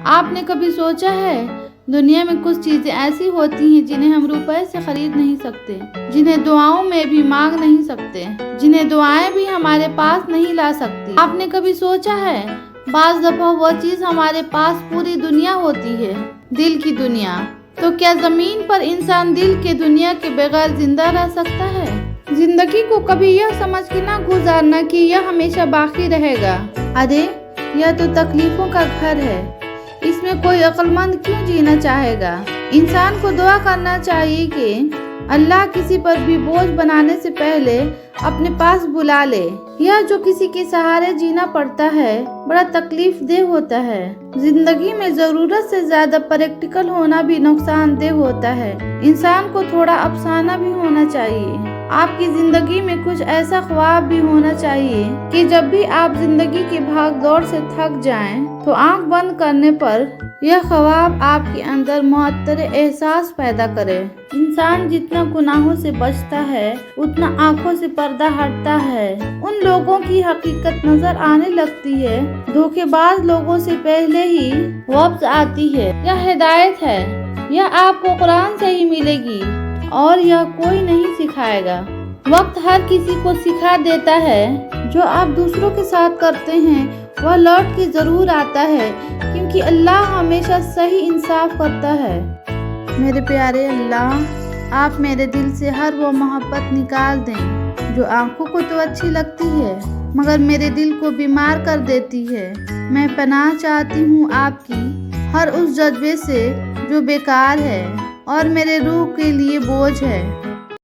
آپ نے کبھی سوچا ہے دنیا میں کچھ چیزیں ایسی ہوتی ہیں جنہیں ہم روپے سے خرید نہیں سکتے، جنہیں دعاؤں میں بھی مانگ نہیں سکتے، جنہیں دعائیں بھی ہمارے پاس نہیں لا سکتی۔ آپ نے کبھی سوچا ہے بعض دفعہ وہ چیز ہمارے پاس پوری دنیا ہوتی ہے، دل کی دنیا، تو کیا زمین پر انسان دل کے دنیا کے بغیر زندہ رہ سکتا ہے؟ زندگی کو کبھی یہ سمجھ کے نہ گزارنا کہ یہ ہمیشہ باقی رہے گا۔ ارے یہ تو تکلیفوں کا گھر ہے، اس میں کوئی عقل مند کیوں جینا چاہے گا؟ انسان کو دعا کرنا چاہیے کہ اللہ کسی پر بھی بوجھ بنانے سے پہلے اپنے پاس بلا لے۔ یہ جو کسی کے سہارے جینا پڑتا ہے بڑا تکلیف دہ ہوتا ہے۔ زندگی میں ضرورت سے زیادہ پریکٹیکل ہونا بھی نقصان دہ ہوتا ہے۔ انسان کو تھوڑا افسانہ بھی ہونا چاہیے۔ آپ کی زندگی میں کچھ ایسا خواب بھی ہونا چاہیے کہ جب بھی آپ زندگی کی بھاگ دوڑ سے تھک جائیں تو آنکھ بند کرنے پر یہ خواب آپ کے اندر معطر احساس پیدا کرے۔ انسان جتنا گناہوں سے بچتا ہے اتنا آنکھوں سے پردہ ہٹتا ہے، ان لوگوں کی حقیقت نظر آنے لگتی ہے، دھوکے باز لوگوں سے پہلے ہی واپس آتی ہے۔ یہ ہدایت ہے، یہ آپ کو قرآن سے ہی ملے گی اور یہ کوئی نہیں سکھائے گا۔ وقت ہر کسی کو سکھا دیتا ہے، جو آپ دوسروں کے ساتھ کرتے ہیں وہ لوٹ کے ضرور آتا ہے، کیونکہ اللہ ہمیشہ صحیح انصاف کرتا ہے۔ میرے پیارے اللہ، آپ میرے دل سے ہر وہ محبت نکال دیں جو آنکھوں کو تو اچھی لگتی ہے مگر میرے دل کو بیمار کر دیتی ہے۔ میں پناہ چاہتی ہوں آپ کی ہر اس جذبے سے جو بیکار ہے اور میرے روح کے لیے بوجھ ہے۔